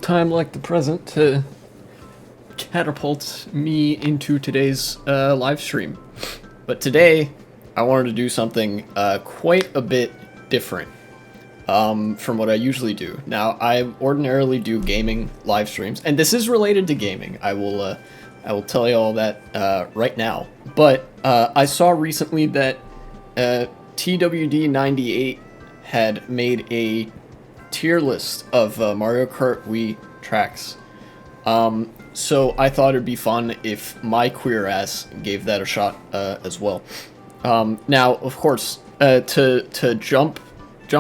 time like the present to catapult me into today's live stream. But today, I wanted to do something quite a bit different from what I usually do. Now, I ordinarily do gaming live streams, and this is related to gaming. I will tell you all that right now. But I saw recently that TWD98 had made a tier list of Mario Kart Wii tracks. So I thought it'd be fun if my queer ass gave that a shot as well. Now, of course, to jump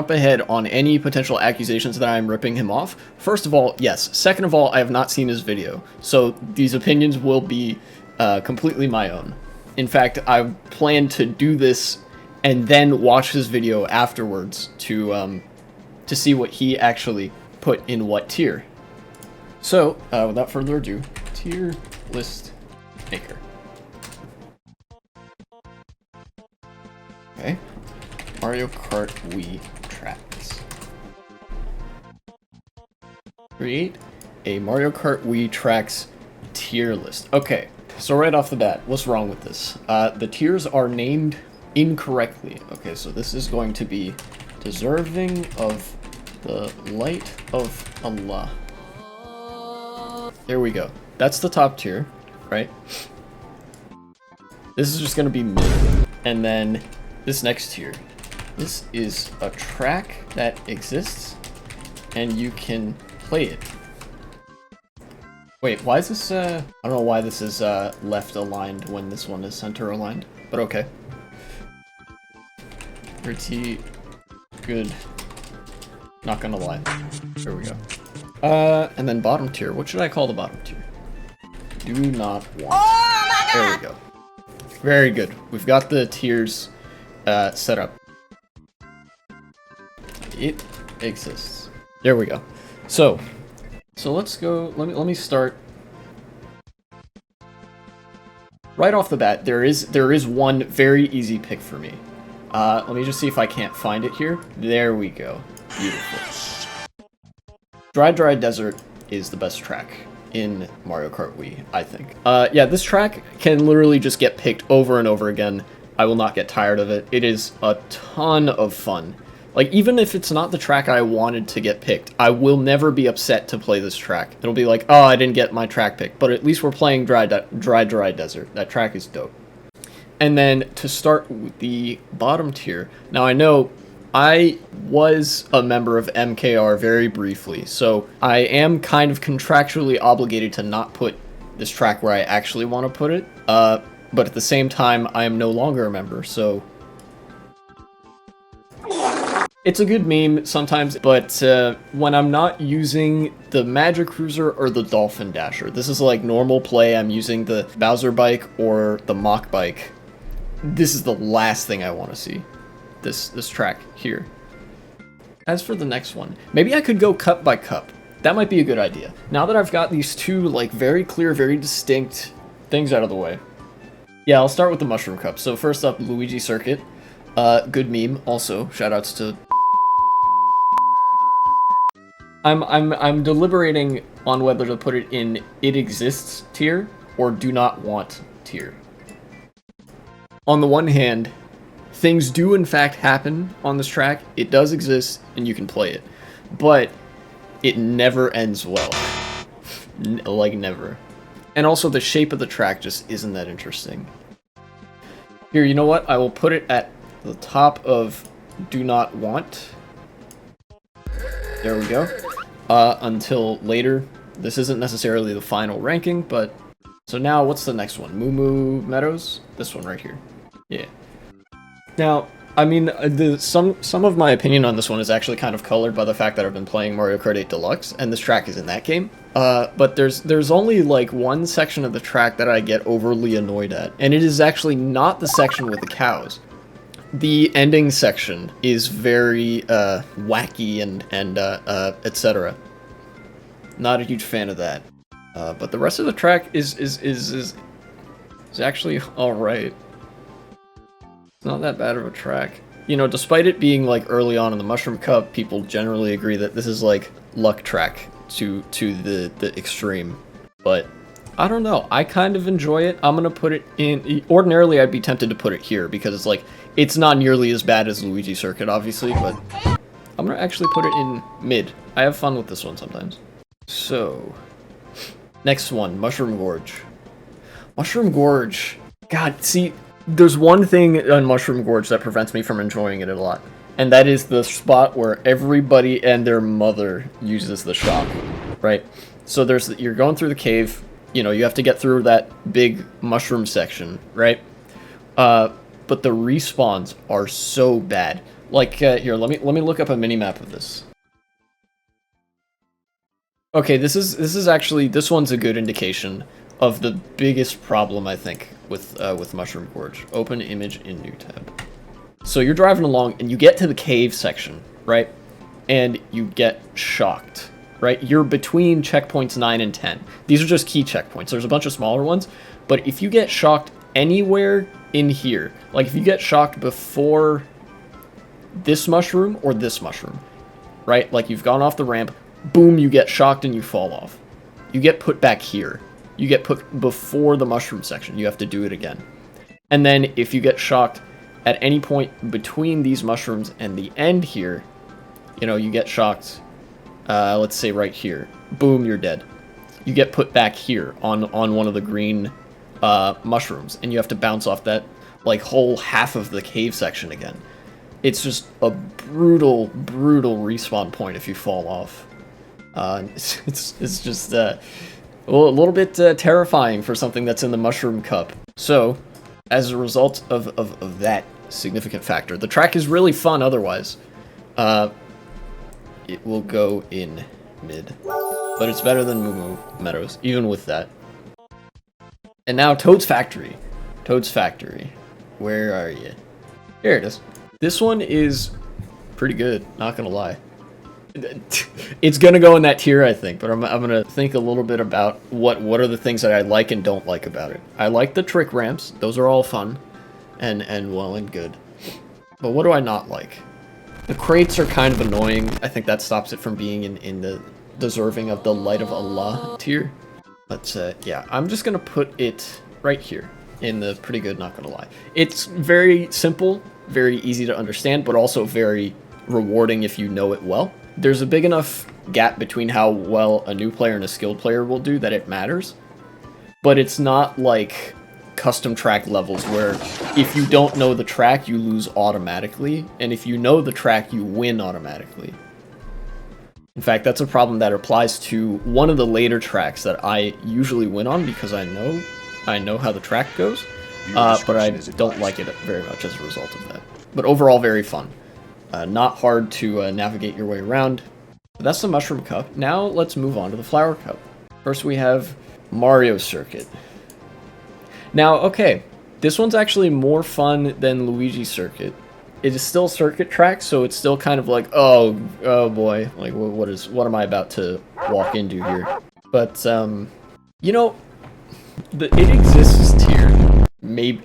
ahead on any potential accusations that I'm ripping him off, first of all, yes. Second of all, I have not seen his video, so these opinions will be completely my own. In fact, I plan to do this and then watch his video afterwards to see what he actually put in what tier. So, without further ado, tier list maker. Okay, Mario Kart Wii tracks. Create a Mario Kart Wii tracks tier list. Okay, so right off the bat, what's wrong with this? The tiers are named incorrectly. Okay, so this is going to be deserving of the light of Allah. There we go. That's the top tier, right? This is just gonna be mid. And then this next tier. This is a track that exists, and you can play it. Wait, why is this, I don't know why this is, left aligned when this one is center aligned, but okay. Pretty good. Not gonna lie. There we go. And then bottom tier. What should I call the bottom tier? Do not want. Oh my God! There we go. Very good. We've got the tiers set up. It exists. There we go. So let's go. Let me start. Right off the bat, there is one very easy pick for me. Let me just see if I can't find it here. There we go. Beautiful. Dry Desert is the best track in Mario Kart Wii, I think. Yeah, this track can literally just get picked over and over again. I will not get tired of it. It is a ton of fun. Like, even if it's not the track I wanted to get picked, I will never be upset to play this track. It'll be like, oh, I didn't get my track picked, but at least we're playing Dry Desert. That track is dope. And then to start with the bottom tier, now I know I was a member of MKR very briefly, so I am kind of contractually obligated to not put this track where I actually want to put it, but at the same time, I am no longer a member, so it's a good meme sometimes, but when I'm not using the Magic Cruiser or the Dolphin Dasher, this is like normal play, I'm using the Bowser bike or the Mach bike, this is the last thing I want to see. This track here. As for the next one, maybe I could go cup by cup. That might be a good idea. Now that I've got these two, like, very clear, very distinct things out of the way. Yeah, I'll start with the Mushroom Cup. So first up, Luigi Circuit. Good meme. Also, shoutouts to... I'm deliberating on whether to put it in It Exists tier or Do Not Want tier. On the one hand, things do in fact happen on this track. It does exist, and you can play it. But it never ends well. Like, never. And also, the shape of the track just isn't that interesting. Here, you know what? I will put it at the top of Do Not Want. There we go. Until later. This isn't necessarily the final ranking, but... So now, what's the next one? Moo Moo Meadows? This one right here. Yeah. Now, I mean, some of my opinion on this one is actually kind of colored by the fact that I've been playing Mario Kart 8 Deluxe, and this track is in that game. But there's only, like, one section of the track that I get overly annoyed at, and it is actually not the section with the cows. The ending section is very, wacky and etc. Not a huge fan of that. But the rest of the track is actually alright. Not that bad of a track. You know, despite it being like early on in the Mushroom Cup, people generally agree that this is like luck track. to the extreme, but I don't know. I kind of enjoy it. I'm gonna put it in. Ordinarily, I'd be tempted to put it here because it's like it's not nearly as bad as Luigi Circuit, obviously, but I'm gonna actually put it in mid. I have fun with this one sometimes. So, next one, Mushroom Gorge. Mushroom Gorge. God, see, there's one thing on Mushroom Gorge that prevents me from enjoying it a lot, and that is the spot where everybody and their mother uses the shock, right? So you're going through the cave. You know, you have to get through that big mushroom section, right? But the respawns are so bad. Like, here, let me look up a mini-map of this. Okay, this one's a good indication of the biggest problem, I think, with Mushroom Gorge. Open image in new tab. So you're driving along, and you get to the cave section, right? And you get shocked. Right? You're between checkpoints 9 and 10. These are just key checkpoints. There's a bunch of smaller ones, but if you get shocked anywhere in here, like if you get shocked before this mushroom or this mushroom, right? Like you've gone off the ramp, boom, you get shocked and you fall off. You get put back here. You get put before the mushroom section. You have to do it again. And then if you get shocked at any point between these mushrooms and the end here, you know, you get shocked. Let's say right here. Boom, you're dead. You get put back here on one of the green mushrooms, and you have to bounce off that like whole half of the cave section again. It's just a brutal respawn point if you fall off. It's just a little bit terrifying for something that's in the Mushroom Cup. So, as a result of that significant factor, the track is really fun otherwise. It will go in mid. But it's better than Moo Moo Meadows, even with that. And now Toad's Factory. Toad's Factory. Where are you? Here it is. This one is pretty good, not gonna lie. It's gonna go in that tier, I think, but I'm gonna think a little bit about what are the things that I like and don't like about it. I like the trick ramps. Those are all fun and well and good. But what do I not like? The crates are kind of annoying. I think that stops it from being in the deserving of the Light of Allah tier. But yeah, I'm just gonna put it right here in the pretty good, not gonna lie. It's very simple, very easy to understand, but also very rewarding if you know it well. There's a big enough gap between how well a new player and a skilled player will do that it matters. But it's not like custom track levels where if you don't know the track, you lose automatically, and if you know the track, you win automatically. In fact, that's a problem that applies to one of the later tracks that I usually win on because I know how the track goes, but I don't like it very much as a result of that. But overall, very fun. Not hard to navigate your way around. But that's the Mushroom Cup. Now let's move on to the Flower Cup. First we have Mario Circuit. Now, okay, this one's actually more fun than Luigi Circuit. It is still circuit track, so it's still kind of like, oh boy, like what am I about to walk into here? But you know, the It Exists tier.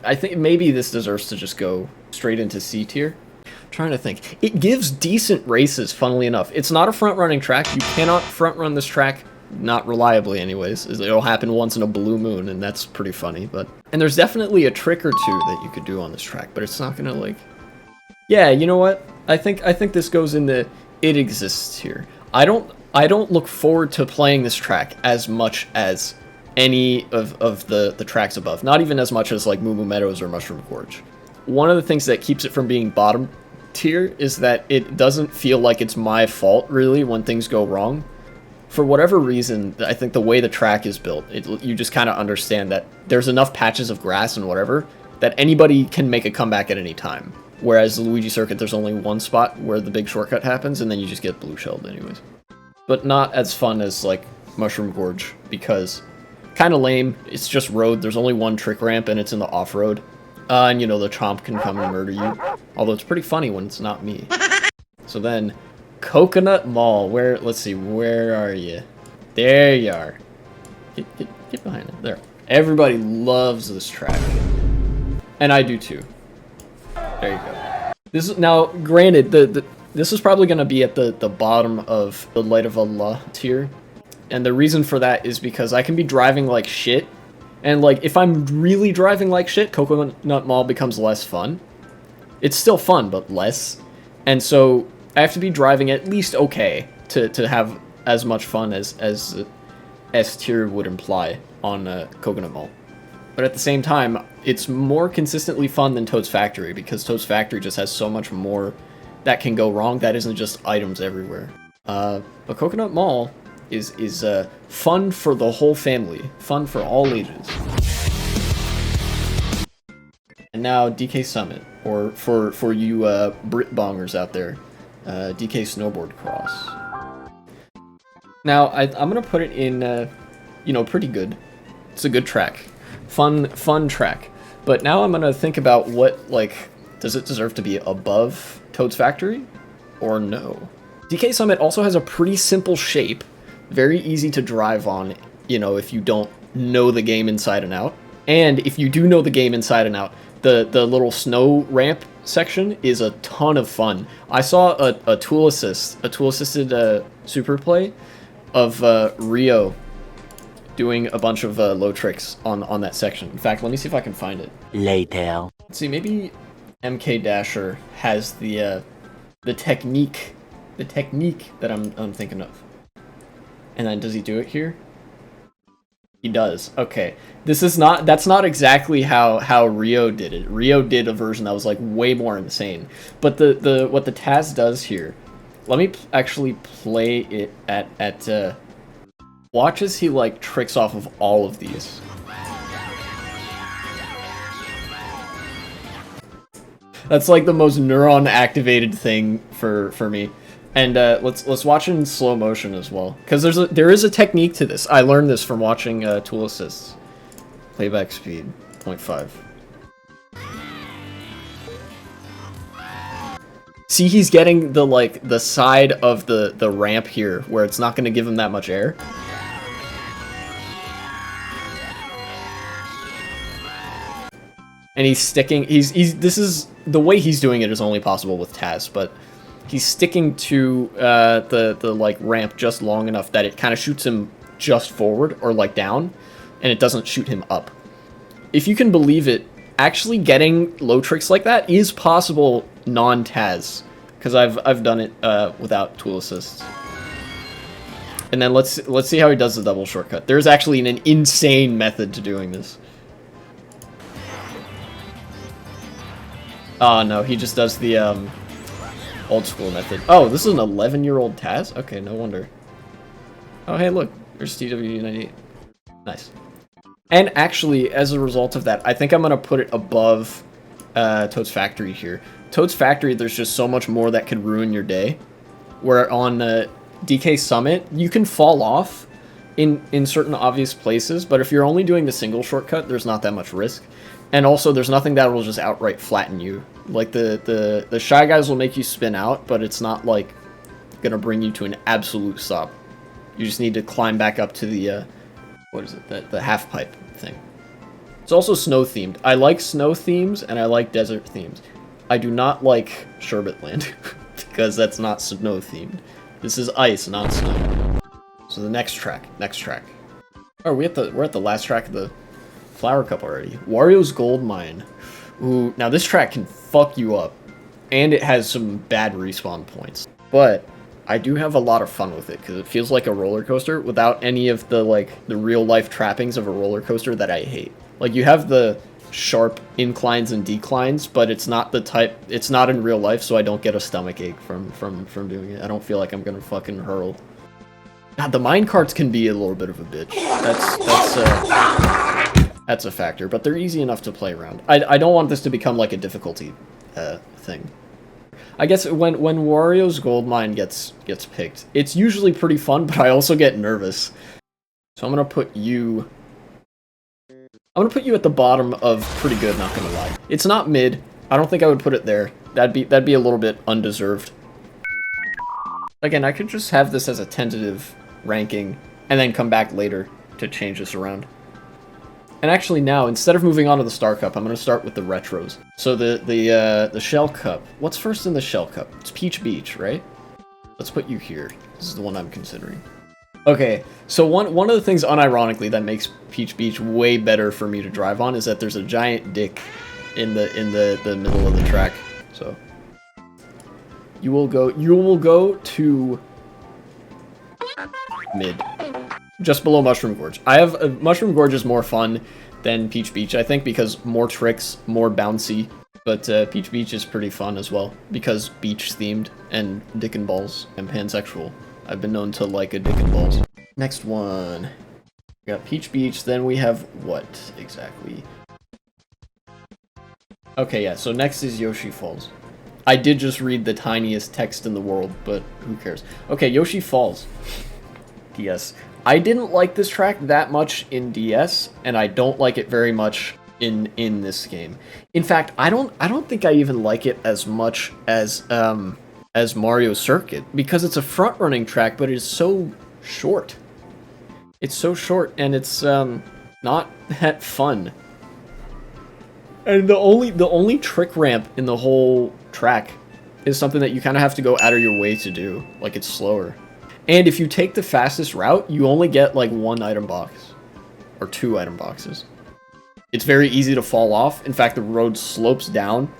I think maybe this deserves to just go straight into C tier. I'm trying to think. It gives decent races, funnily enough. It's not a front-running track. You cannot front-run this track. Not reliably, anyways. It'll happen once in a blue moon, and that's pretty funny. And there's definitely a trick or two that you could do on this track, but it's not gonna like. Yeah, you know what? I think this goes in the It Exists here. I don't look forward to playing this track as much as any of the tracks above. Not even as much as like Moo Moo Meadows or Mushroom Gorge. One of the things that keeps it from being bottom tier is that it doesn't feel like it's my fault really when things go wrong. For whatever reason, I think the way the track is built, you just kind of understand that there's enough patches of grass and whatever that anybody can make a comeback at any time. Whereas the Luigi Circuit, there's only one spot where the big shortcut happens, and then you just get blue shelled anyways. But not as fun as, like, Mushroom Gorge, because kind of lame. It's just road. There's only one trick ramp, and it's in the off-road. And, you know, the chomp can come and murder you. Although it's pretty funny when it's not me. So then, Coconut Mall. Let's see, where are you? There you are. Get behind it. There. Everybody loves this track. And I do too. There you go. This is, now, granted, this is probably going to be at the bottom of the Light of Allah tier. And the reason for that is because I can be driving like shit, and like if I'm really driving like shit, Coconut Mall becomes less fun. It's still fun, but less. And so I have to be driving at least okay to have as much fun as S tier would imply on Coconut Mall. But at the same time, it's more consistently fun than Toad's Factory, because Toad's Factory just has so much more that can go wrong that isn't just items everywhere. But Coconut Mall is fun for the whole family, fun for all ages. And now DK Summit, or for you Brit bongers out there, DK Snowboard Cross. Now I'm gonna put it in, you know, pretty good. It's a good track, fun track. But now I'm gonna think about what, like, does it deserve to be above Toad's Factory, or no? DK Summit also has a pretty simple shape, very easy to drive on, you know, if you don't know the game inside and out. And if you do know the game inside and out, the little snow ramp section is a ton of fun. I saw a tool assisted super play of Rio doing a bunch of low tricks on that section. In fact, let me see if I can find it. Later. Let's see, maybe MK Dasher has the technique that I'm thinking of. And then does he do it here? He does. Okay. That's not exactly how Rio did it. Rio did a version that was like way more insane. But what the Taz does here, let me actually play it at watch as he like tricks off of all of these. That's like the most neuron activated thing for me. And let's watch it in slow motion as well, because there is a technique to this. I learned this from watching Tool Assists. Playback speed 0.5. See, he's getting the side of the ramp here where it's not going to give him that much air. And he's sticking. This is the way he's doing it is only possible with Taz, but he's sticking to the like ramp just long enough that it kind of shoots him just forward or like down, and it doesn't shoot him up. If you can believe it, actually getting low tricks like that is possible non-Taz, because I've done it without tool assists. And then let's see how he does the double shortcut. There's actually an insane method to doing this. Oh no, he just does the old school method. Oh, this is an 11-year-old Taz? Okay, no wonder. Oh, hey, look. There's TW98. Nice. And actually, as a result of that, I think I'm going to put it above Toad's Factory here. Toad's Factory, there's just so much more that could ruin your day. Where on DK Summit, you can fall off in certain obvious places, but if you're only doing the single shortcut, there's not that much risk. And also, there's nothing that will just outright flatten you. Like, the Shy Guys will make you spin out, but it's not, like, gonna bring you to an absolute stop. You just need to climb back up to the, what is it, the half-pipe thing. It's also snow-themed. I like snow themes, and I like desert themes. I do not like Sherbet Land, because that's not snow-themed. This is ice, not snow. So the next track. Oh, we're at the last track of the Flower Cup already. Wario's Gold Mine. Ooh, now this track can fuck you up, and it has some bad respawn points. But I do have a lot of fun with it because it feels like a roller coaster without any of the the real life trappings of a roller coaster that I hate. Like, you have the sharp inclines and declines, but it's not the type. It's not in real life, so I don't get a stomach ache from doing it. I don't feel like I'm gonna fucking hurl. God, the minecarts can be a little bit of a bitch. That's a factor, but they're easy enough to play around. I don't want this to become like a difficulty thing. I guess when Wario's Gold Mine gets picked, it's usually pretty fun, but I also get nervous. So I'm gonna put you at the bottom of pretty good, not gonna lie. It's not mid. I don't think I would put it there. That'd be a little bit undeserved. Again, I could just have this as a tentative ranking and then come back later to change this around. And actually now, instead of moving on to the Star Cup, I'm going to start with the retros. So the Shell Cup. What's first in the Shell Cup? It's Peach Beach, right? Let's put you here. This is the one I'm considering. Okay, so one of the things unironically that makes Peach Beach way better for me to drive on is that there's a giant dick in the middle of the track. So you will go to mid, just below Mushroom Gorge. Mushroom Gorge is more fun than Peach Beach, I think, because more tricks, more bouncy. But Peach Beach is pretty fun as well because beach themed and dick and balls and pansexual. I've been known to like a dick and balls. Next one. We got Peach Beach, then we have what exactly? Okay, yeah, so next is Yoshi Falls. I did just read the tiniest text in the world, but who cares? Okay, Yoshi Falls. DS. I didn't like this track that much in DS, and I don't like it very much in this game. In fact, I don't think I even like it as much as Mario Circuit, because it's a front-running track, but it's so short. It's so short, and it's not that fun. And the only trick ramp in the whole track is something that you kind of have to go out of your way to do. Like, it's slower. And if you take the fastest route, you only get like 1 item box. Or 2 item boxes. It's very easy to fall off. In fact, the road slopes down.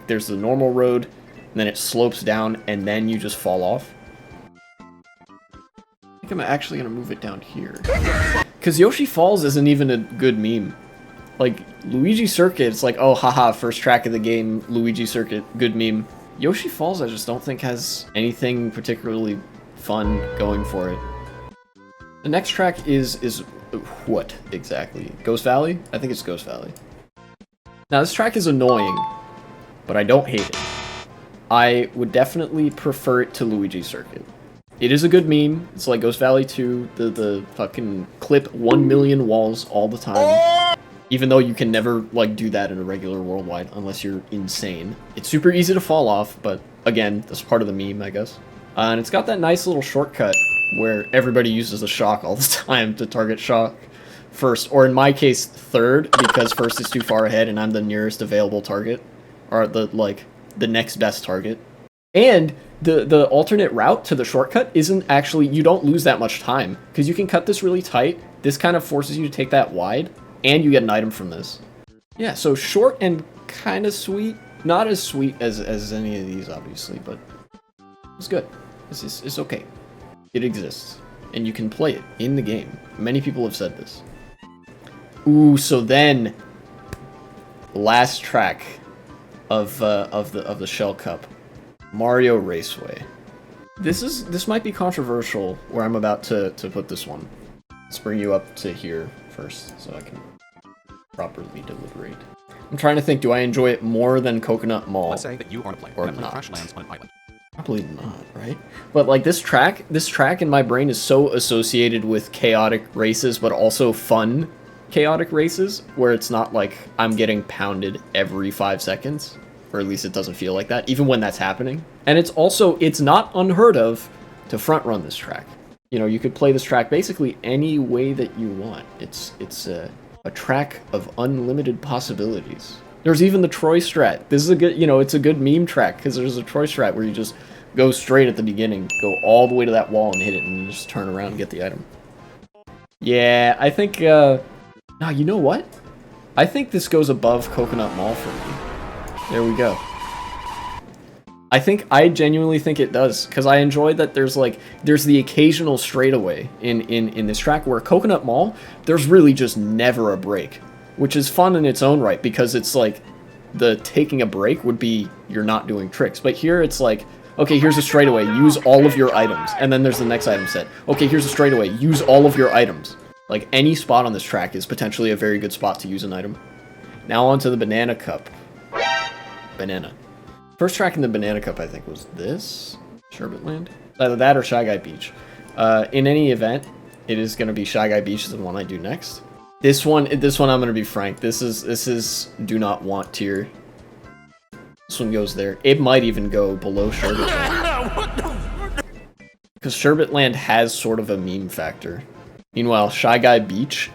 There's the normal road, and then it slopes down, and then you just fall off. I think I'm actually going to move it down here. Because Yoshi Falls isn't even a good meme. Like, Luigi Circuit, it's like, oh, haha, first track of the game, Luigi Circuit, good meme. Yoshi Falls, I just don't think has anything particularly fun going for it. The next track is what exactly? Ghost Valley? I think it's Ghost Valley. Now, this track is annoying, but I don't hate it. I would definitely prefer it to Luigi Circuit. It is a good meme. It's like Ghost Valley 2, the fucking clip 1 million walls all the time. Even though you can never, like, do that in a regular worldwide unless you're insane. It's super easy to fall off, but again, that's part of the meme, I guess. And it's got that nice little shortcut where everybody uses the shock all the time to target shock first. Or in my case, third, because first is too far ahead and I'm the nearest available target. Or the next best target. And the alternate route to the shortcut isn't actually, you don't lose that much time. Because you can cut this really tight. This kind of forces you to take that wide. And you get an item from this. Yeah, so short and kind of sweet. Not as sweet as any of these, obviously, but it's good. It's okay. It exists. And you can play it in the game. Many people have said this. Ooh, so then... last track of the Shell Cup. Mario Raceway. This might be controversial where I'm about to put this one. Let's bring you up to here first so I can properly deliberate. I'm trying to think, do I enjoy it more than Coconut Mall? Let's say that you are on a plane or and a not? crash lands on an island. Probably not, right? But like this track in my brain is so associated with chaotic races, but also fun chaotic races, where it's not like I'm getting pounded every 5 seconds, or at least it doesn't feel like that, even when that's happening. And it's not unheard of to front run this track. You know, you could play this track basically any way that you want. It's a track of unlimited possibilities. There's even the Troy strat. This is a good, it's a good meme track because there's a Troy strat where you just go straight at the beginning, go all the way to that wall and hit it, and just turn around and get the item. Yeah, I think, no, you know what? I think this goes above Coconut Mall for me. There we go. I genuinely think it does, because I enjoy that there's the occasional straightaway in this track, where Coconut Mall, there's really just never a break, which is fun in its own right, because it's like, the taking a break would be you're not doing tricks, but here it's like, okay, here's a straightaway, use all of your items, and then there's the next item set. Okay, here's a straightaway, use all of your items. Like, any spot on this track is potentially a very good spot to use an item. Now on to the Banana Cup. Banana. First track in the Banana Cup, I think, was this? Sherbet Land? Either that or Shy Guy Beach. In any event, it is going to be Shy Guy Beach, the one I do next. This one, I'm going to be frank. This is do not want tier. This one goes there. It might even go below Sherbet Land. Because Sherbet Land has sort of a meme factor. Meanwhile, Shy Guy Beach...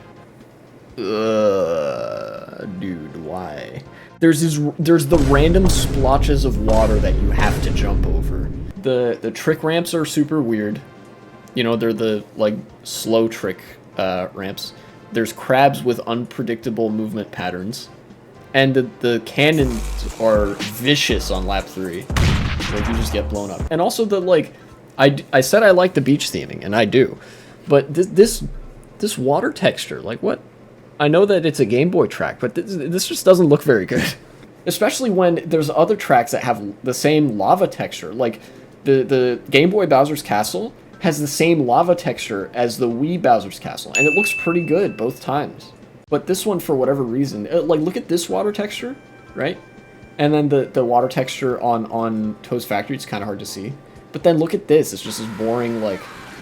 dude, why? There's the random splotches of water that you have to jump over. The trick ramps are super weird. You know, they're the, like, slow trick ramps. There's crabs with unpredictable movement patterns. And the cannons are vicious on lap 3. Like, you just get blown up. And also the, like, I said I like the beach theming, and I do. But this water texture, like, what? I know that it's a Game Boy track, but this just doesn't look very good. Especially when there's other tracks that have the same lava texture. Like, the Game Boy Bowser's Castle has the same lava texture as the Wii Bowser's Castle, and it looks pretty good both times. But this one, for whatever reason, like, look at this water texture, right? And then the water texture on Toad's Factory, it's kind of hard to see. But then look at this, it's just this boring, like,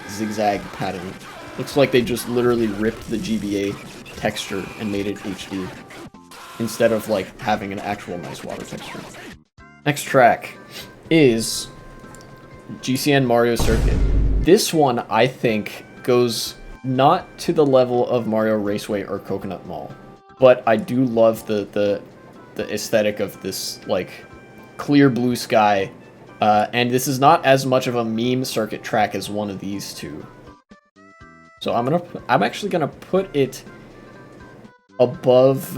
zigzag pattern. Looks like they just literally ripped the GBA texture and made it HD, instead of, like, having an actual nice water texture. Next track is GCN Mario Circuit. This one, I think, goes not to the level of Mario Raceway or Coconut Mall, but I do love the aesthetic of this, like, clear blue sky, and this is not as much of a meme circuit track as one of these two. So I'm actually gonna put it above,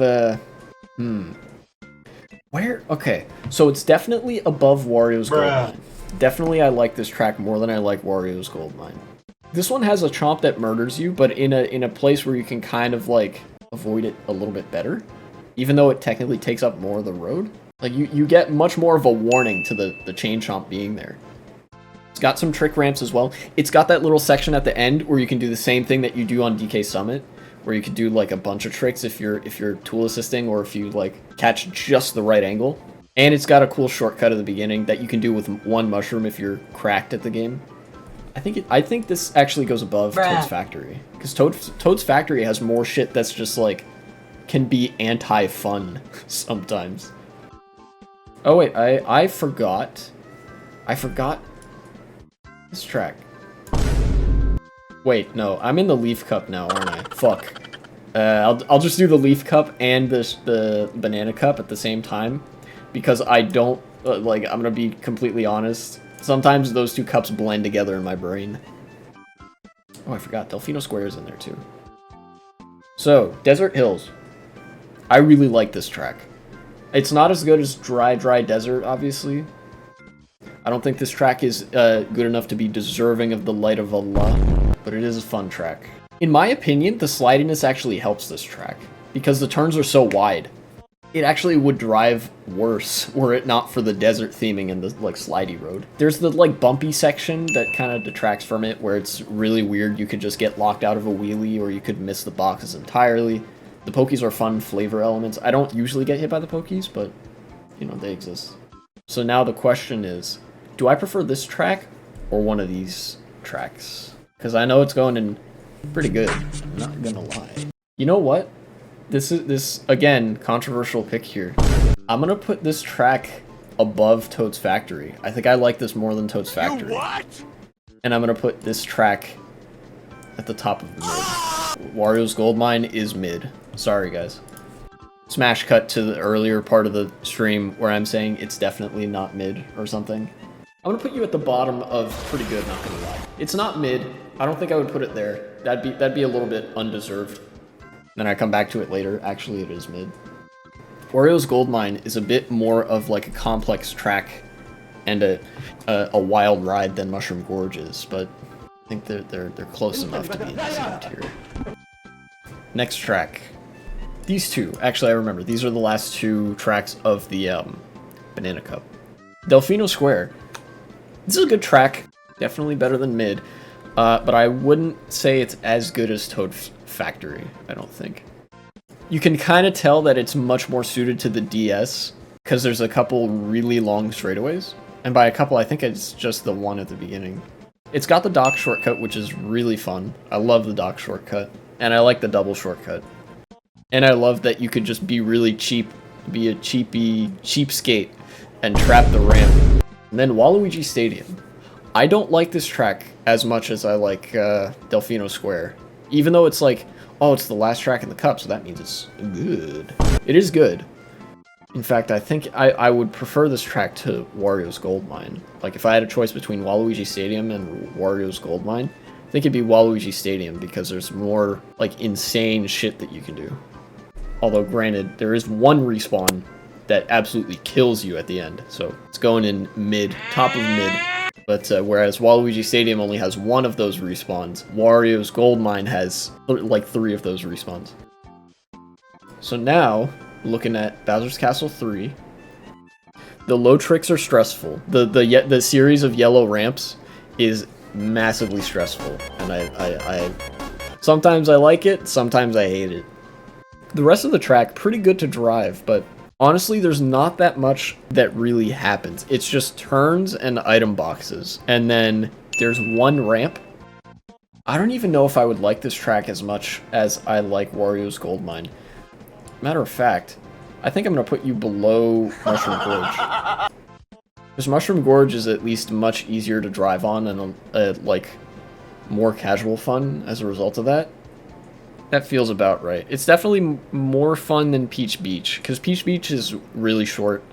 where? Okay, so it's definitely above Wario's Gold Mine. Definitely I like this track more than I like Wario's Gold Mine. This one has a chomp that murders you, but in a place where you can kind of, like, avoid it a little bit better. Even though it technically takes up more of the road. Like, you get much more of a warning to the chain chomp being there. It's got some trick ramps as well. It's got that little section at the end where you can do the same thing that you do on DK Summit, where you could do, like, a bunch of tricks if you're tool assisting, or if you, like, catch just the right angle. And it's got a cool shortcut at the beginning that you can do with one mushroom if you're cracked at the game. I think this actually goes above Toad's Factory, because Toad's Factory has more shit that's just, like, can be anti-fun sometimes. Oh wait, I forgot this track. Wait, no, I'm in the Leaf Cup now, aren't I? Fuck. I'll just do the Leaf Cup and the Banana Cup at the same time, because I don't, like, I'm gonna be completely honest. Sometimes those two cups blend together in my brain. Oh, I forgot. Delfino Square is in there, too. So, Desert Hills. I really like this track. It's not as good as Dry Desert, obviously. I don't think this track is good enough to be deserving of the Light of Allah, but it is a fun track. In my opinion, the slidiness actually helps this track, because the turns are so wide. It actually would drive worse were it not for the desert theming and the, like, slidey road. There's the, like, bumpy section that kind of detracts from it, where it's really weird. You could just get locked out of a wheelie, or you could miss the boxes entirely. The pokies are fun flavor elements. I don't usually get hit by the pokies, but, you know, they exist. So now the question is, do I prefer this track or one of these tracks? Because I know it's going in pretty good, I'm not gonna lie. You know what? This again, controversial pick here. I'm gonna put this track above Toad's Factory. I think I like this more than Toad's Factory. You what? And I'm gonna put this track at the top of the mid. Wario's Gold Mine is mid. Sorry, guys. Smash cut to the earlier part of the stream where I'm saying it's definitely not mid or something. I'm gonna put you at the bottom of pretty good, not gonna lie. It's not mid. I don't think I would put it there. That'd be a little bit undeserved. Then I come back to it later. Actually, it is mid. Wario's Gold Mine is a bit more of, like, a complex track and a wild ride than Mushroom Gorge is, but I think they're close enough to be in the same tier. Next track. These two. Actually, I remember. These are the last two tracks of the Banana Cup. Delfino Square. This is a good track. Definitely better than mid. But I wouldn't say it's as good as Toad's Factory, I don't think. You can kind of tell that it's much more suited to the DS, because there's a couple really long straightaways. And by a couple, I think it's just the one at the beginning. It's got the dock shortcut, which is really fun. I love the dock shortcut. And I like the double shortcut. And I love that you could just be really cheap, be a cheapskate, and trap the ramp. And then Waluigi Stadium. I don't like this track as much as I like Delfino Square. Even though it's like, oh, it's the last track in the cup, so that means it's good. It is good. In fact, I think I would prefer this track to Wario's Gold Mine. Like, if I had a choice between Waluigi Stadium and Wario's Gold Mine, think it'd be Waluigi Stadium because there's more, like, insane shit that you can do. Although, granted, there is one respawn that absolutely kills you at the end. So, it's going in mid, top of mid. But whereas Waluigi Stadium only has one of those respawns, Wario's Gold Mine has, like, 3 of those respawns. So now, looking at Bowser's Castle 3, the low tricks are stressful. The series of yellow ramps is massively stressful, and I sometimes I like it, sometimes I hate it. The rest of the track, pretty good to drive, but honestly, there's not that much that really happens. It's just turns and item boxes, and then there's one ramp. I don't even know if I would like this track as much as I like Wario's Gold Mine. Matter of fact, I think I'm going to put you below Mushroom Gorge. Because Mushroom Gorge is at least much easier to drive on and, like, more casual fun as a result of that. That feels about right. It's definitely more fun than Peach Beach, because Peach Beach is really short.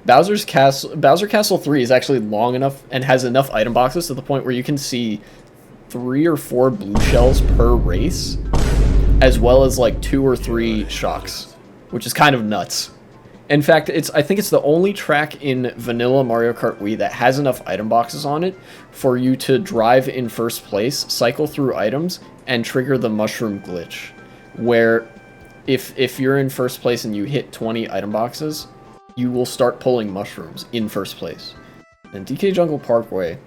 Bowser Castle 3 is actually long enough and has enough item boxes to the point where you can see 3 or 4 blue shells per race, as well as, like, 2 or 3 shocks, which is kind of nuts. In fact, I think it's the only track in vanilla Mario Kart Wii that has enough item boxes on it for you to drive in first place, cycle through items, and trigger the mushroom glitch, where if you're in first place and you hit 20 item boxes, you will start pulling mushrooms in first place. And DK Jungle Parkway,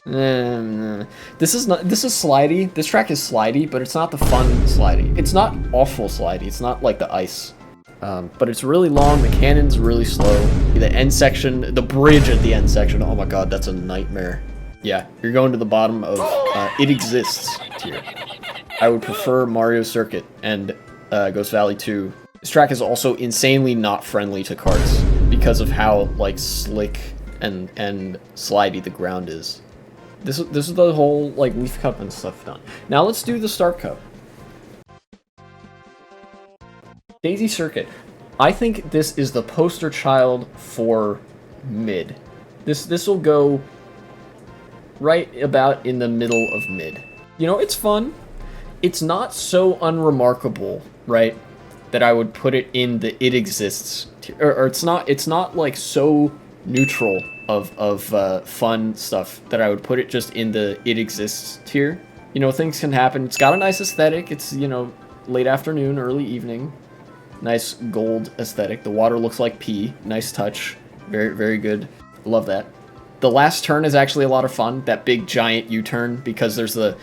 this is slidey. This track is slidey, but it's not the fun slidey. It's not awful slidey. It's not like the ice. But it's really long, the cannon's really slow. The end section, the bridge at the end section, oh my god, that's a nightmare. Yeah, you're going to the bottom of It Exists tier. I would prefer Mario Circuit and Ghost Valley 2. This track is also insanely not friendly to carts because of how, like, slick and slidey the ground is. This is the whole, like, Leaf Cup and stuff done. Now let's do the Start Cup. Daisy Circuit. I think this is the poster child for mid. This will go right about in the middle of mid. You know, it's fun. It's not so unremarkable, right, that I would put it in the It Exists or it's not like so neutral of fun stuff that I would put it just in the It Exists tier. You know, things can happen. It's got a nice aesthetic. It's, you know, late afternoon, early evening. Nice gold aesthetic. The water looks like pee. Nice touch. Very, very good. Love that. The last turn is actually a lot of fun. That big giant U-turn, because there's the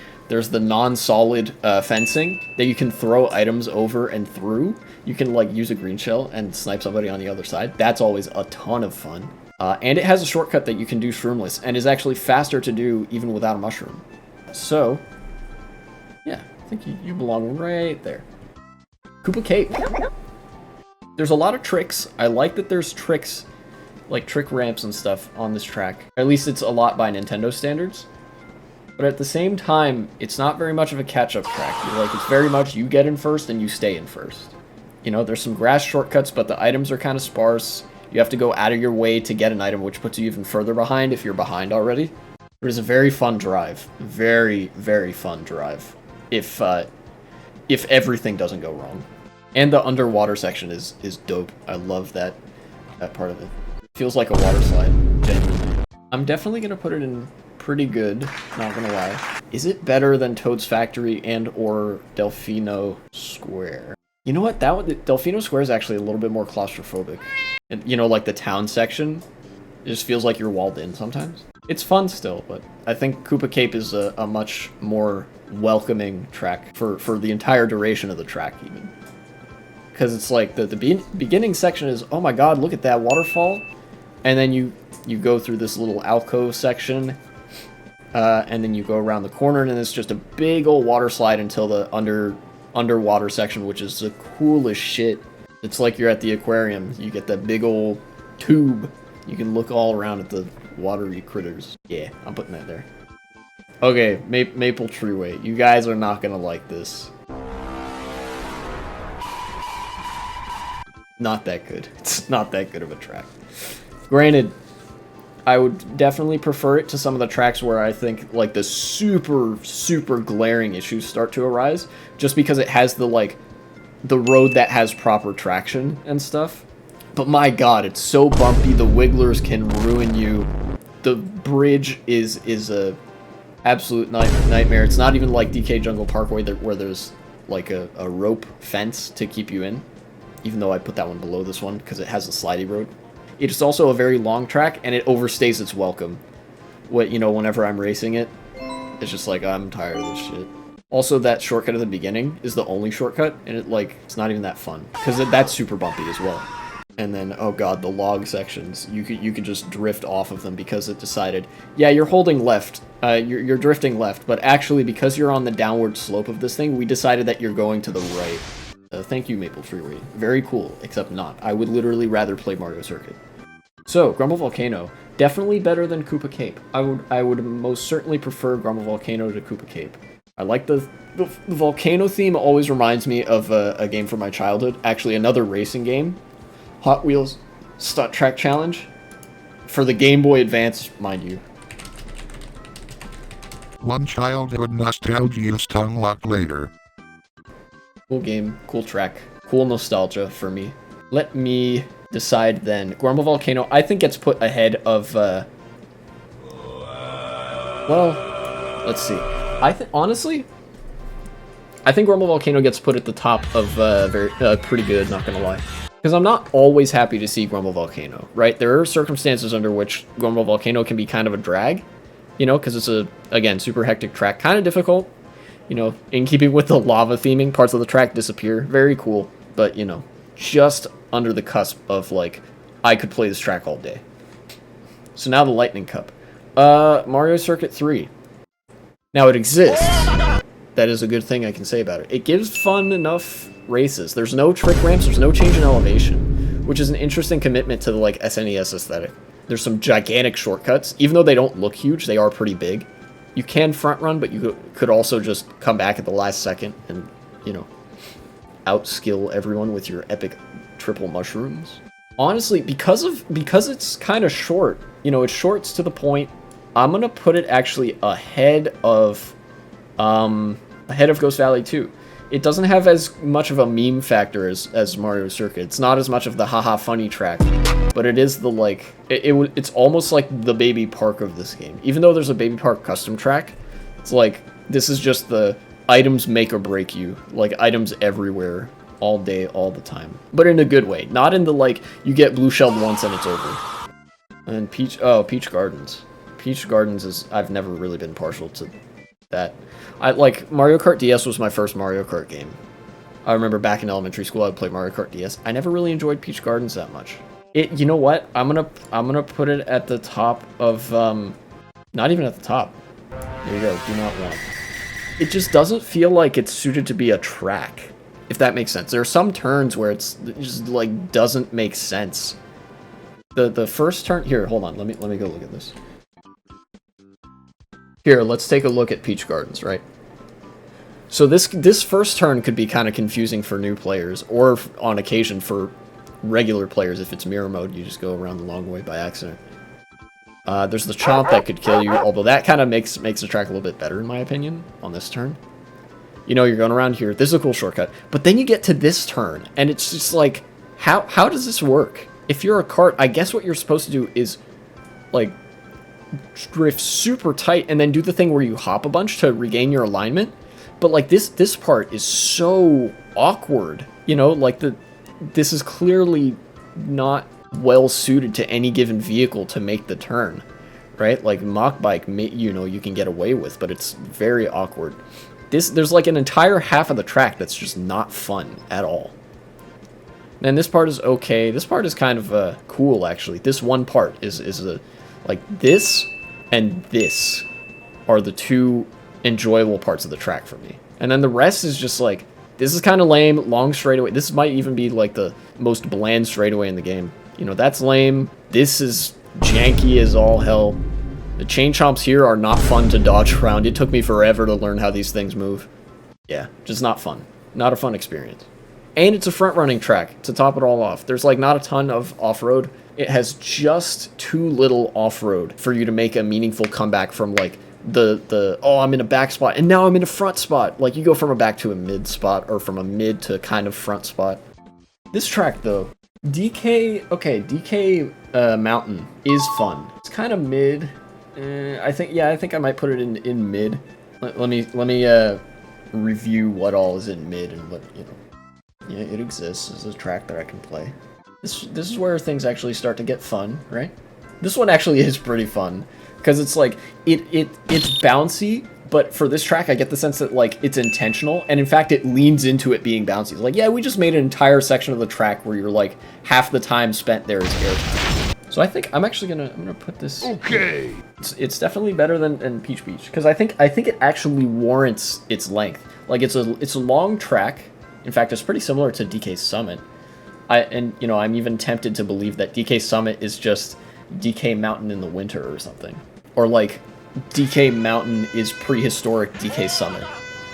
non-solid fencing that you can throw items over and through. You can, like, use a green shell and snipe somebody on the other side. That's always a ton of fun. And it has a shortcut that you can do shroomless, and is actually faster to do even without a mushroom. So, yeah, I think you belong right there. Koopa Cape. There's a lot of tricks. I like that there's tricks, like trick ramps and stuff on this track. At least it's a lot by Nintendo standards. But at the same time, it's not very much of a catch-up track. Like, it's very much you get in first and you stay in first. You know, there's some grass shortcuts, but the items are kind of sparse. You have to go out of your way to get an item, which puts you even further behind if you're behind already. It is a very fun drive. Very, very fun drive. If everything doesn't go wrong. And the underwater section is dope. I love that part of it. Feels like a water slide, genuinely. I'm definitely gonna put it in pretty good, not gonna lie. Is it better than Toad's Factory and or Delfino Square? You know what? Delfino Square is actually a little bit more claustrophobic. And, you know, like the town section, it just feels like you're walled in sometimes. It's fun still, but I think Koopa Cape is a much more welcoming track for the entire duration of the track, even. Because it's like the beginning section is, oh my god, look at that waterfall. And then you go through this little alcove section. And then you go around the corner, and then it's just a big old water slide until the underwater section, which is the coolest shit. It's like you're at the aquarium. You get that big old tube. You can look all around at the watery critters. Yeah, I'm putting that there. Okay, Maple Treeway. You guys are not gonna like this. Not that good. It's not that good of a track. Granted, I would definitely prefer it to some of the tracks where I think like the super glaring issues start to arise, just because it has the like the road that has proper traction and stuff. But my god, it's so bumpy, the wigglers can ruin you. The bridge is a absolute nightmare. It's not even like DK Jungle Parkway where there's like a rope fence to keep you in, even though I put that one below this one because it has a slidey road. It's also a very long track, and it overstays its welcome. Whenever I'm racing it, it's just like, I'm tired of this shit. Also, that shortcut at the beginning is the only shortcut, and it's not even that fun, because that's super bumpy as well. And then, oh god, the log sections, you could just drift off of them because it decided, yeah, you're holding left, you're drifting left, but actually, because you're on the downward slope of this thing, we decided that you're going to the right. Thank you, Maple Freeway. Very cool, except not. I would literally rather play Mario Circuit. So, Grumble Volcano, definitely better than Koopa Cape. I would most certainly prefer Grumble Volcano to Koopa Cape. I like the volcano theme. Always reminds me of a game from my childhood. Actually, another racing game, Hot Wheels Stunt Track Challenge, for the Game Boy Advance, mind you. One childhood nostalgia is to unlock later. Cool game, cool track, cool nostalgia for me. Let me decide then. Grumble Volcano, I think, gets put ahead of, well, let's see. Honestly, I think Grumble Volcano gets put at the top of pretty good, not gonna lie. Because I'm not always happy to see Grumble Volcano, right? There are circumstances under which Grumble Volcano can be kind of a drag, because it's again, super hectic track, kind of difficult. In keeping with the lava theming, parts of the track disappear. Very cool, but, just under the cusp of, like, I could play this track all day. So now the Lightning Cup. Mario Circuit 3. Now, it exists. That is a good thing I can say about it. It gives fun enough races. There's no trick ramps, there's no change in elevation, which is an interesting commitment to the, like, SNES aesthetic. There's some gigantic shortcuts. Even though they don't look huge, they are pretty big. You can front run, but you could also just come back at the last second and, outskill everyone with your epic triple mushrooms. Honestly, because it's kind of short, it's shorts to the point, I'm gonna put it actually ahead of Ghost Valley 2. It doesn't have as much of a meme factor as Mario Circuit. It's not as much of the haha funny track, but it is the, like, it's almost like the baby park of this game. Even though there's a baby park custom track, it's like, this is just the items make or break you. Like, items everywhere, all day, all the time. But in a good way. Not in the, like, you get blue shelled once and it's over. And Peach Gardens. Peach Gardens I've never really been partial to that. Mario Kart DS was my first Mario Kart game. I remember back in elementary school, I'd play Mario Kart DS. I never really enjoyed Peach Gardens that much. You know what? I'm gonna put it at the top of, not even at the top. There you go, do not want. It just doesn't feel like it's suited to be a track, if that makes sense. There are some turns where it just, like, doesn't make sense. The first turn, here, hold on, let me go look at this. Here, let's take a look at Peach Gardens, right? So this first turn could be kind of confusing for new players, or on occasion for regular players. If it's mirror mode, you just go around the long way by accident. There's the Chomp that could kill you, although that kind of makes the track a little bit better, in my opinion, on this turn. You're going around here. This is a cool shortcut. But then you get to this turn, and it's just like, how does this work? If you're a kart, I guess what you're supposed to do is, like, drift super tight and then do the thing where you hop a bunch to regain your alignment. But, like, this part is so awkward. This is clearly not well suited to any given vehicle to make the turn, right? Like, Mach Bike, you can get away with, but it's very awkward. There's like an entire half of the track that's just not fun at all. And this part is okay. This part is kind of cool, actually. This one part is like, this and this are the two enjoyable parts of the track for me. And then the rest is just like, this is kind of lame, long straightaway. This might even be like the most bland straightaway in the game. That's lame. This is janky as all hell. The chain chomps here are not fun to dodge around. It took me forever to learn how these things move. Yeah, just not fun. Not a fun experience. And it's a front-running track to top it all off. There's, like, not a ton of off-road, it has just too little off-road for you to make a meaningful comeback from like oh, I'm in a back spot and now I'm in a front spot. Like you go from a back to a mid spot or from a mid to kind of front spot. This track though, DK Mountain is fun. It's kind of mid. I think I might put it in mid. Let me review what all is in mid and what, you know. Yeah, it exists as a track that I can play. This is where things actually start to get fun, right? This one actually is pretty fun because it's like it's bouncy, but for this track I get the sense that like it's intentional, and in fact it leans into it being bouncy. It's like, yeah, we just made an entire section of the track where you're like half the time spent there is airtime. So I think I'm gonna put this. Okay. It's definitely better than Peach Beach because I think it actually warrants its length. Like it's a long track. In fact, it's pretty similar to DK Summit. You know, I'm even tempted to believe that DK Summit is just DK Mountain in the winter or something. Or like DK Mountain is prehistoric DK Summit.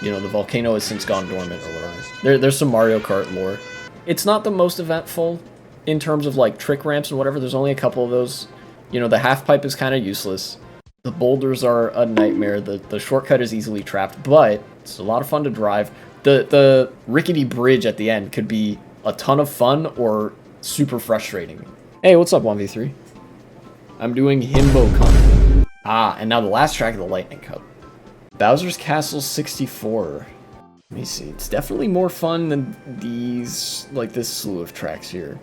You know, the volcano has since gone dormant or whatever. There's some Mario Kart lore. It's not the most eventful in terms of like trick ramps and whatever. There's only a couple of those. You know, the half pipe is kind of useless. The boulders are a nightmare. The shortcut is easily trapped, but it's a lot of fun to drive. The rickety bridge at the end could be a ton of fun or super frustrating. Hey, what's up, 1v3? I'm doing himbo content. Ah, and now the last track of the Lightning Cup. Bowser's Castle 64. Let me see. It's definitely more fun than these, like this slew of tracks here.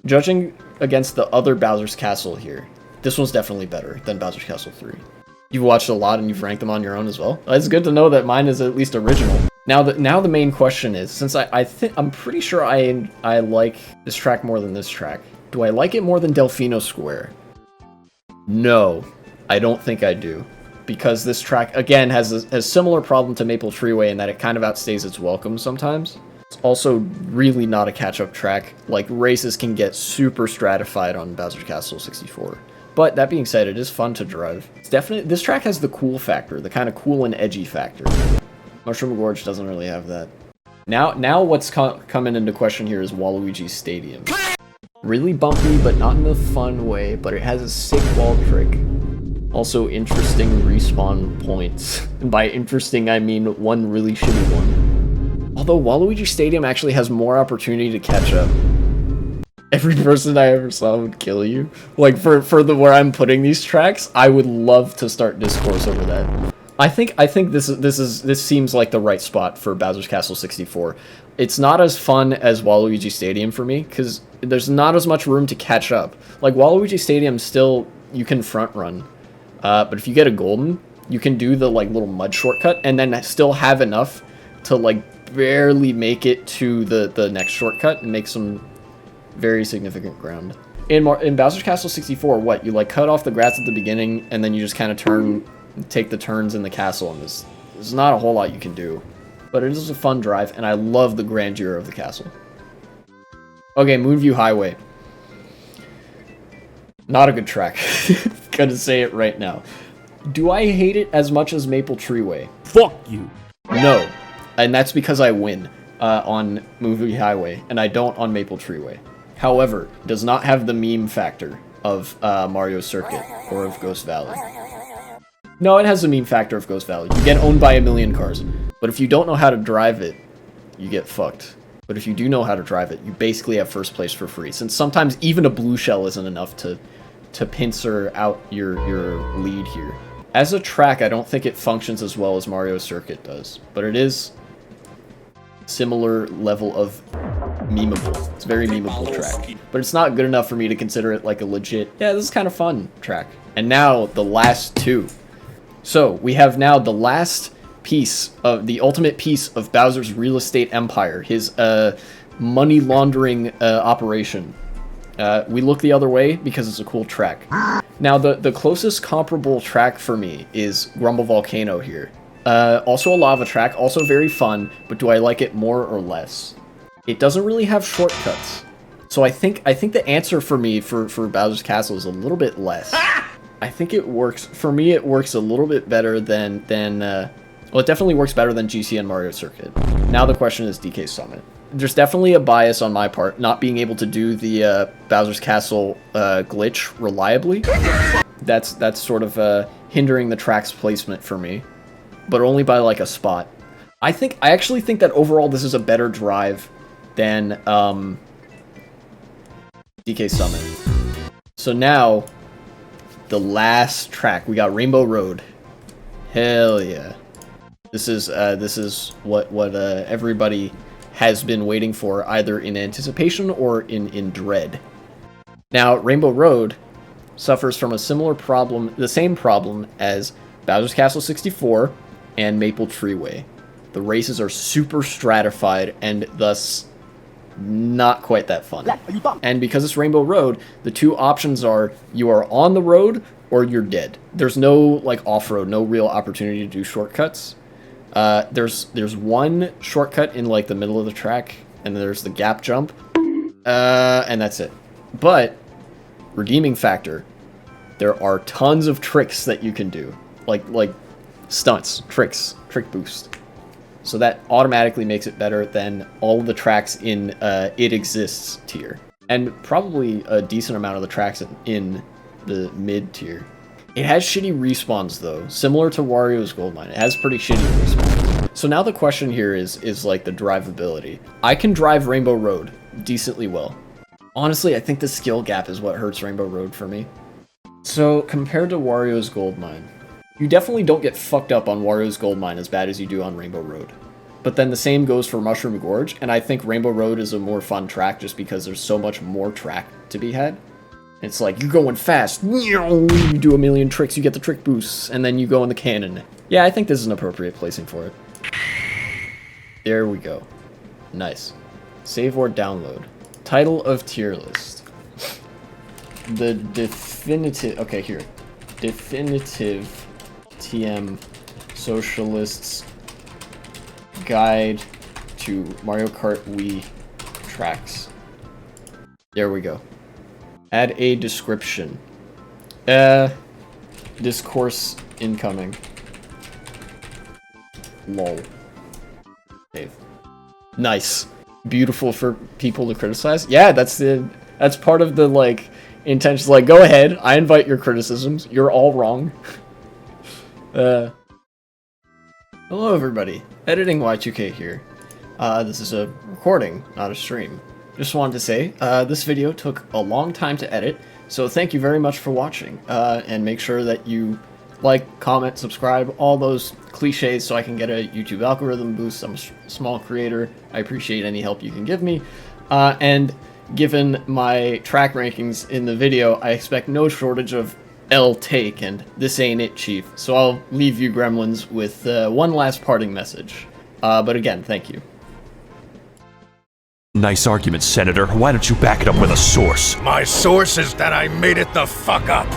Judging against the other Bowser's Castle here, this one's definitely better than Bowser's Castle 3. You've watched a lot and you've ranked them on your own as well. It's good to know that mine is at least original. Now the main question is, since I'm pretty sure I like this track more than this track. Do I like it more than Delfino Square? No, I don't think I do. Because this track, again, has a similar problem to Maple Treeway in that it kind of outstays its welcome sometimes. It's also really not a catch-up track. Like, races can get super stratified on Bowser's Castle 64. But that being said, it is fun to drive. It's definitely, this track has the cool factor, the kind of cool and edgy factor. Mushroom Gorge doesn't really have that. Now what's coming into question here is Waluigi Stadium. Really bumpy, but not in a fun way, but it has a sick wall trick. Also interesting respawn points. And by interesting, I mean one really shitty one. Although Waluigi Stadium actually has more opportunity to catch up. Every person I ever saw would kill you. Like, for where I'm putting these tracks, I would love to start discourse over that. I think this seems like the right spot for Bowser's Castle 64. It's not as fun as Waluigi Stadium for me, because there's not as much room to catch up. Like, Waluigi Stadium still, you can front run. But if you get a golden, you can do the, like, little mud shortcut, and then still have enough to, like, barely make it to the next shortcut and make some very significant ground. In Bowser's Castle 64, what? You, like, cut off the grass at the beginning, and then you just kind of take the turns in the castle, and there's not a whole lot you can do. But it is a fun drive, and I love the grandeur of the castle. Okay, Moonview Highway. Not a good track. Gonna say it right now. Do I hate it as much as Maple Treeway? Fuck you. No. And that's because I win on Moonview Highway, and I don't on Maple Treeway. However, it does not have the meme factor of Mario Circuit or of Ghost Valley. No, it has the meme factor of Ghost Valley. You get owned by a million cars. But if you don't know how to drive it, you get fucked. But if you do know how to drive it, you basically have first place for free. Since sometimes even a blue shell isn't enough to pincer out your lead here. As a track, I don't think it functions as well as Mario Circuit does. But it is similar level of memeable. It's a very memeable track. But it's not good enough for me to consider it like a legit, yeah, this is kind of fun track. And now, the last two. So, we have now the last piece of the ultimate piece of Bowser's real estate empire, his money laundering operation. We look the other way because it's a cool track. Now, the closest comparable track for me is Grumble Volcano here. Also a lava track, also very fun, but do I like it more or less? It doesn't really have shortcuts. So I think the answer for me for Bowser's Castle is a little bit less. I think it works, for me it works a little bit better than well, it definitely works better than GC and Mario Circuit. Now the question is DK Summit. there's definitely a bias on my part, not being able to do the Bowser's Castle glitch reliably. That's sort of hindering the track's placement for me, but only by like a spot. I actually think that overall this is a better drive than DK Summit. So now, the last track, we got Rainbow Road. Hell yeah. This is what everybody has been waiting for, either in anticipation or in dread. Now, Rainbow Road suffers from a similar problem, the same problem as Bowser's Castle 64 and Maple Treeway. The races are super stratified and thus not quite that fun. And because it's Rainbow Road, the two options are you are on the road or you're dead. There's no like off-road, no real opportunity to do shortcuts. There's one shortcut in like the middle of the track, and there's the gap jump, and that's it. But redeeming factor, there are tons of tricks that you can do, like stunts, tricks, trick boost. So that automatically makes it better than all of the tracks in It Exists tier, and probably a decent amount of the tracks in the mid tier. It has shitty respawns though, similar to Wario's Goldmine. It has pretty shitty respawns. So now the question here is like the drivability. I can drive Rainbow Road decently well. Honestly, I think the skill gap is what hurts Rainbow Road for me. So compared to Wario's Goldmine, you definitely don't get fucked up on Wario's Goldmine as bad as you do on Rainbow Road. But then the same goes for Mushroom Gorge, and I think Rainbow Road is a more fun track just because there's so much more track to be had. It's like, you're going fast, you do a million tricks, you get the trick boosts, and then you go in the cannon. Yeah, I think this is an appropriate placing for it. There we go. Nice. Save or download. Title of tier list. The definitive... Okay, here. Definitive TM Socialists Guide to Mario Kart Wii Tracks. There we go. Add a description. Discourse incoming. Lol. Save. Nice. Beautiful for people to criticize. Yeah, that's part of the like intentions. Like, go ahead. I invite your criticisms. You're all wrong. Hello everybody. Editing Y2K here. This is a recording, not a stream. Just wanted to say, this video took a long time to edit, so thank you very much for watching, and make sure that you like, comment, subscribe, all those cliches so I can get a YouTube algorithm boost. I'm a small creator. I appreciate any help you can give me, and given my track rankings in the video, I expect no shortage of L take, and this ain't it, Chief. So I'll leave you gremlins with one last parting message. But again, thank you. Nice argument, Senator. Why don't you back it up with a source? My source is that I made it the fuck up.